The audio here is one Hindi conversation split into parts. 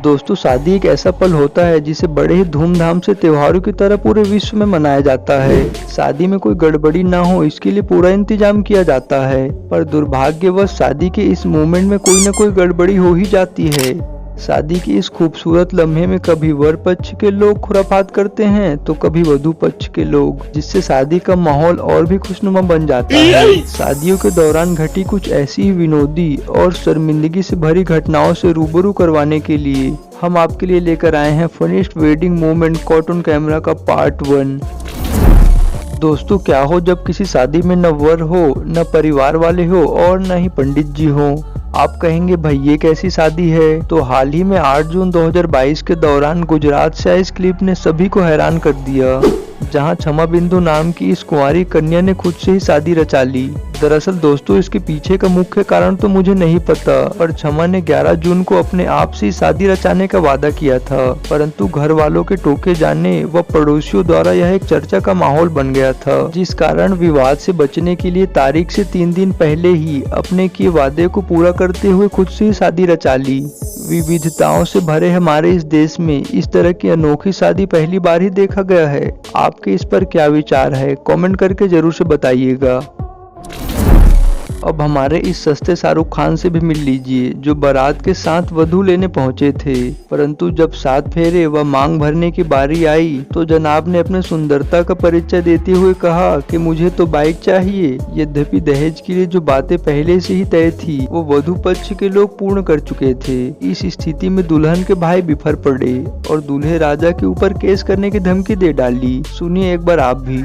दोस्तों, शादी एक ऐसा पल होता है जिसे बड़े ही धूमधाम से त्योहारों की तरह पूरे विश्व में मनाया जाता है। शादी में कोई गड़बड़ी ना हो इसके लिए पूरा इंतजाम किया जाता है, पर दुर्भाग्यवश शादी के इस मोमेंट में कोई न कोई गड़बड़ी हो ही जाती है। शादी के इस खूबसूरत लम्हे में कभी वर पक्ष के लोग खुराफात करते हैं तो कभी वधू पक्ष के लोग, जिससे शादी का माहौल और भी खुशनुमा बन जाता है। शादियों के दौरान घटी कुछ ऐसी ही विनोदी और शर्मिंदगी से भरी घटनाओं से रूबरू करवाने के लिए हम आपके लिए लेकर आए हैं funniest wedding moment caught on camera का पार्ट 1। दोस्तों, क्या हो जब किसी शादी में न वर हो, न परिवार वाले हो और न ही पंडित जी हो। आप कहेंगे भाई ये कैसी शादी है। तो हाल ही में 8 जून 2022 के दौरान गुजरात से आई इस क्लिप ने सभी को हैरान कर दिया, जहां क्षमा बिंदु नाम की इस कुंवारी कन्या ने खुद से ही शादी रचा ली। दरअसल दोस्तों, इसके पीछे का मुख्य कारण तो मुझे नहीं पता, पर क्षमा ने 11 जून को अपने आप से शादी रचाने का वादा किया था, परंतु घर वालों के टोके जाने व पड़ोसियों द्वारा यह एक चर्चा का माहौल बन गया था, जिस कारण विवाद से बचने के लिए तारीख से 3 दिन पहले ही अपने किए वादे को पूरा करते हुए खुद से ही शादी रचा ली। विविधताओं से भरे हमारे इस देश में इस तरह की अनोखी शादी पहली बार ही देखा गया है। आपके इस पर क्या विचार है, कमेंट करके जरूर से बताइएगा। अब हमारे इस सस्ते शाहरुख खान से भी मिल लीजिए, जो बारात के साथ वधू लेने पहुंचे थे, परंतु जब 7 फेरे व मांग भरने की बारी आई तो जनाब ने अपने सुंदरता का परिचय देते हुए कहा कि मुझे तो बाइक चाहिए। यद्यपि दहेज के लिए जो बातें पहले से ही तय थी वो वधू पक्ष के लोग पूर्ण कर चुके थे। इस स्थिति में दुल्हन के भाई बिफर पड़े और दूल्हे राजा के ऊपर केस करने की धमकी दे डाली। सुनिए एक बार आप भी।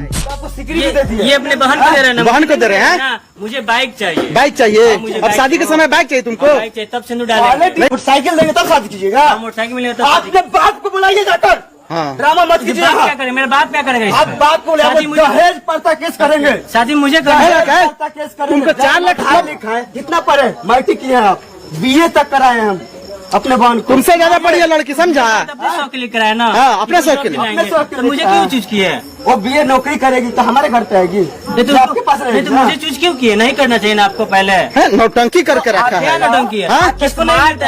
ये अपने बहन को दे रहे हैं, बहन को दे रहे हैं। मुझे बाइक चाहिए, बाइक चाहिए। अब शादी के समय बाइक चाहिए तुमको? बाइक चाहिए, तब सिंदूर डालेंगे। मोटरसाइकिल देंगे तब शादी कीजिएगा। मोटरसाइकिल मिलेगा तब। आपने बाप को बुलाइए जाकर। हाँ। ड्रामा मत कीजिए। बाप क्या करे, मेरा बाप क्या करेगा? आप बाप को दहेज पड़ता केस करेंगे। शादी मुझे तुमको 4 लाख लिखा है। कितना पढ़े? मैट्रिक किए आप, BA तक कराए हम अपने बहन को। तुमसे ज्यादा पढ़ी है लड़की, समझा? अपने शौक के लिए कराया ना। हाँ, अपने शौक के लिए। मुझे क्यों चूज किया है? वो BA नौकरी करेगी तो हमारे घर पे आएगी। तो आपके पास मुझे चूज क्यों किया? नहीं करना चाहिए ना आपको पहले। नौटंकी करके रखा है। नौटंकी है, किसको नहीं मिलता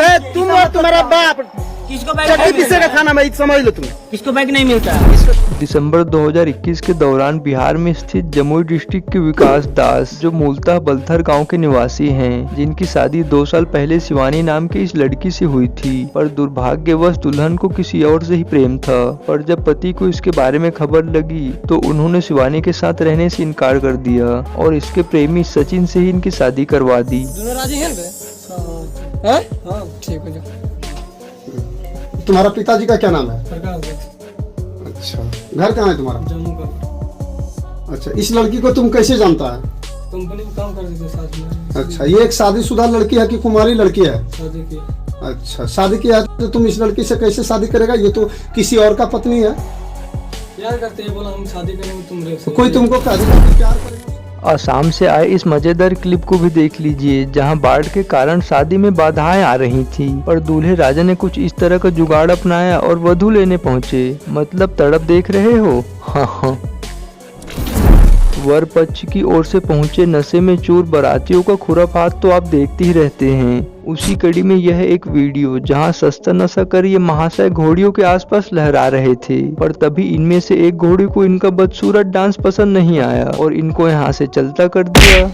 है? तुम और तुम्हारा बाप किसको बाइक खाना में समझ लो तुम। किसको बाइक नहीं मिलता? दिसंबर 2021 के दौरान बिहार में स्थित जमुई डिस्ट्रिक्ट के विकास दास, जो मूलतः बलथर गांव के निवासी हैं, जिनकी शादी 2 साल पहले शिवानी नाम की इस लड़की से हुई थी, पर दुर्भाग्यवश दुल्हन को किसी और से ही प्रेम था। पर जब पति को इसके बारे में खबर लगी तो उन्होंने शिवानी के साथ रहने से इनकार कर दिया और इसके प्रेमी सचिन से ही इनकी शादी करवा दी। तुम्हारा पिताजी का क्या नाम है? अच्छा, घर कहाँ है तुम्हारा? जम्मू का। अच्छा, इस लड़की को तुम कैसे जानता है? कंपनी में काम करते थे साथ में। अच्छा, ये एक शादीशुदा लड़की है कि कुमारी लड़की है? शादी की। अच्छा, शादी किया है तो तुम इस लड़की से कैसे शादी करेगा? ये तो किसी और का पत्नी है। प्यार करते हैं, बोला हम शादी करेंगे, तुम रहे। तो कोई तुमको प्यार करेगा? आसाम से आए इस मजेदार क्लिप को भी देख लीजिए, जहां बाढ़ के कारण शादी में बाधाएं आ रही थी, पर दूल्हे राजा ने कुछ इस तरह का जुगाड़ अपनाया और वधू लेने पहुंचे। मतलब तड़प देख रहे हो? हाँ। वर पक्ष की ओर से पहुंचे नशे में चूर बारातियों का खुराफात तो आप देखते ही रहते हैं। उसी कड़ी में यह एक वीडियो जहां सस्ता नशा कर ये महाशय घोड़ियों के आसपास लहरा रहे थे, पर तभी इनमें से एक घोड़ी को इनका बदसूरत डांस पसंद नहीं आया और इनको यहाँ से चलता कर दिया।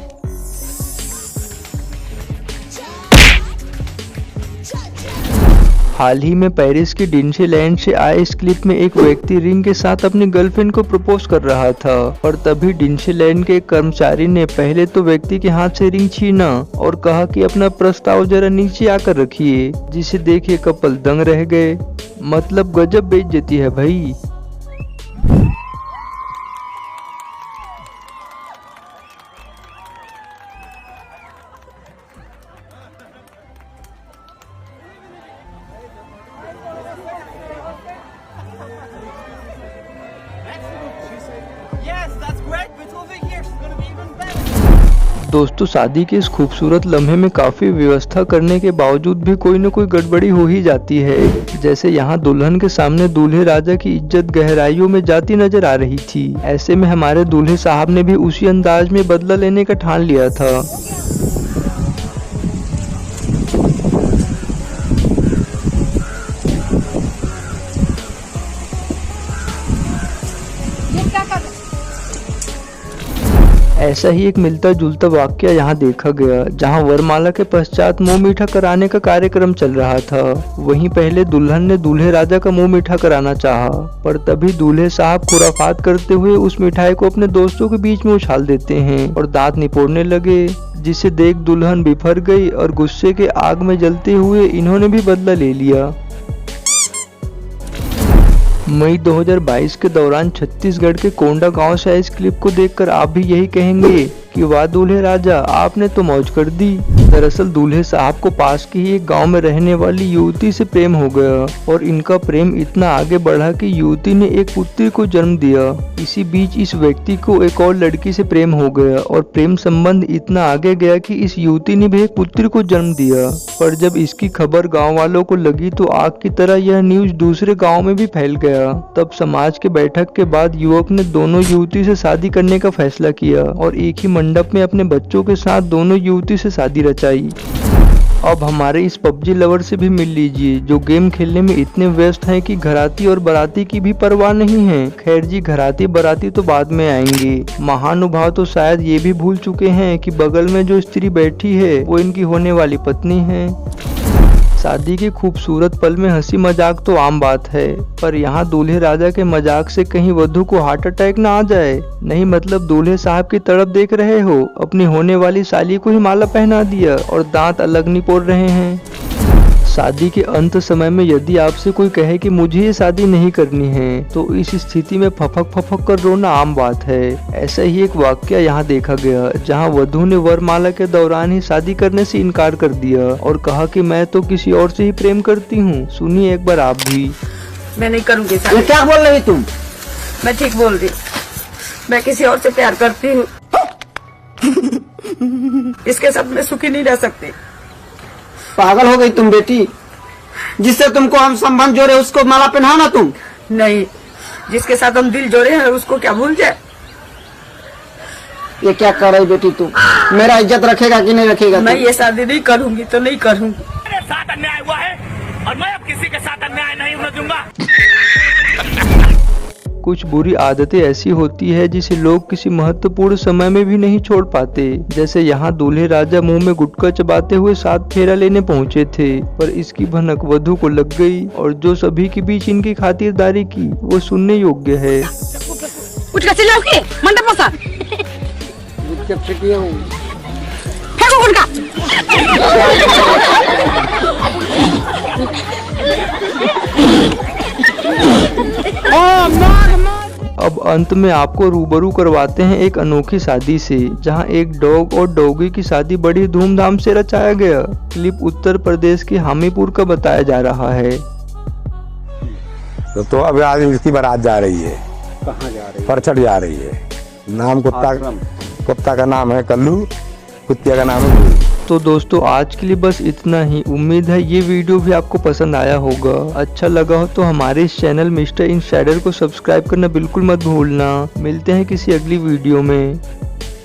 हाल ही में पेरिस के डिज्नीलैंड से आए इस क्लिप में एक व्यक्ति रिंग के साथ अपनी गर्लफ्रेंड को प्रपोज कर रहा था, और तभी डिज्नीलैंड के एक कर्मचारी ने पहले तो व्यक्ति के हाथ से रिंग छीना और कहा कि अपना प्रस्ताव जरा नीचे आकर रखिए, जिसे देखे कपल दंग रह गए। मतलब गजब बेइज्जती है भाई। दोस्तों, शादी के इस खूबसूरत लम्हे में काफी व्यवस्था करने के बावजूद भी कोई न कोई गड़बड़ी हो ही जाती है। जैसे यहाँ दुल्हन के सामने दूल्हे राजा की इज्जत गहराइयों में जाती नजर आ रही थी। ऐसे में हमारे दूल्हे साहब ने भी उसी अंदाज में बदला लेने का ठान लिया था। क्या कर रहे? ऐसा ही एक मिलता जुलता वाक्य यहाँ देखा गया, जहाँ वरमाला के पश्चात मुंह मीठा कराने का कार्यक्रम चल रहा था। वहीं पहले दुल्हन ने दूल्हे राजा का मुंह मीठा कराना चाहा, पर तभी दूल्हे साहब खुराफात करते हुए उस मिठाई को अपने दोस्तों के बीच में उछाल देते हैं और दांत निपोड़ने लगे, जिसे देख दुल्हन बिफर गई और गुस्से के आग में जलते हुए इन्होंने भी बदला ले लिया। मई 2022 के दौरान छत्तीसगढ़ के कोंडा गांव से आए इस क्लिप को देखकर आप भी यही कहेंगे कि वाह दूल्हे राजा, आपने तो मौज कर दी। दरअसल दूल्हे साहब को पास के ही एक गांव में रहने वाली युवती से प्रेम हो गया और इनका प्रेम इतना आगे बढ़ा कि युवती ने एक पुत्री को जन्म दिया। इसी बीच इस व्यक्ति को एक और लड़की से प्रेम हो गया और प्रेम संबंध इतना आगे गया कि इस युवती ने भी एक पुत्री को जन्म दिया। पर जब इसकी खबर गाँव वालों को लगी तो आग की तरह यह न्यूज दूसरे गाँव में भी फैल गया। तब समाज के बैठक के बाद युवक ने दोनों युवती से शादी करने का फैसला किया और एक ही मंडप में अपने बच्चों के साथ दोनों युवती से शादी रचाई। अब हमारे इस पबजी लवर से भी मिल लीजिए, जो गेम खेलने में इतने व्यस्त हैं कि घराती और बाराती की भी परवाह नहीं है। खैर जी, घराती बाराती तो बाद में आएंगे। महानुभाव तो शायद ये भी भूल चुके हैं कि बगल में जो स्त्री बैठी है वो इनकी होने वाली पत्नी है। शादी के खूबसूरत पल में हंसी मजाक तो आम बात है, पर यहाँ दूल्हे राजा के मजाक से कहीं वधू को हार्ट अटैक ना आ जाए। नहीं मतलब दूल्हे साहब की तरफ देख रहे हो, अपनी होने वाली साली को ही माला पहना दिया और दांत अलग निपोड़ रहे हैं। शादी के अंत समय में यदि आपसे कोई कहे कि मुझे ये शादी नहीं करनी है, तो इस स्थिति में फफक फफक कर रोना आम बात है। ऐसा ही एक वाकया यहाँ देखा गया, जहाँ वधू ने वरमाला के दौरान ही शादी करने से इनकार कर दिया और कहा कि मैं तो किसी और से ही प्रेम करती हूँ। सुनिए एक बार आप भी। मैं नहीं करूँगी ये शादी। क्या बोल रही तुम? मैं ठीक बोल रही, मैं किसी और से प्यार करती हूँ। इसके साथ मैं सुखी नहीं रह सकती। पागल हो गई तुम बेटी? जिससे तुमको हम संबंध जोड़े उसको माला पहनाओ ना तुम। नहीं, जिसके साथ हम दिल जोड़े हैं उसको क्या भूल जाए? ये क्या कर रही बेटी तू? मेरा इज्जत रखेगा कि नहीं रखेगा? मैं ये शादी नहीं करूँगी तो नहीं करूँगी। मेरे साथ अन्याय हुआ है और मैं अब किसी के साथ अन्याय नहीं होने दूंगा। कुछ बुरी आदतें ऐसी होती है जिसे लोग किसी महत्वपूर्ण समय में भी नहीं छोड़ पाते। जैसे यहाँ दूल्हे राजा मुंह में गुटखा चबाते हुए 7 फेरा लेने पहुँचे थे, पर इसकी भनक वधू को लग गई और जो सभी के बीच इनकी खातिरदारी की वो सुनने योग्य है। गुटखा चिल्लाओगे मंडप में फेंको गुटखा। अब अंत में आपको रूबरू करवाते हैं एक अनोखी शादी से, जहां एक डॉग और डॉगी की शादी बड़ी धूमधाम से रचाया गया। क्लिप उत्तर प्रदेश के हामीपुर का बताया जा रहा है। तो अब आज इसकी बारात जा रही है। कहाँ जा रही? परछड़ जा रही है। नाम कुत्ता का नाम है कल्लू, कुत्ते का नाम है गुरु। तो दोस्तों आज के लिए बस इतना ही। उम्मीद है ये वीडियो भी आपको पसंद आया होगा। अच्छा लगा हो तो हमारे इस चैनल मिस्टर इनसाइडर को सब्सक्राइब करना बिल्कुल मत भूलना। मिलते हैं किसी अगली वीडियो में।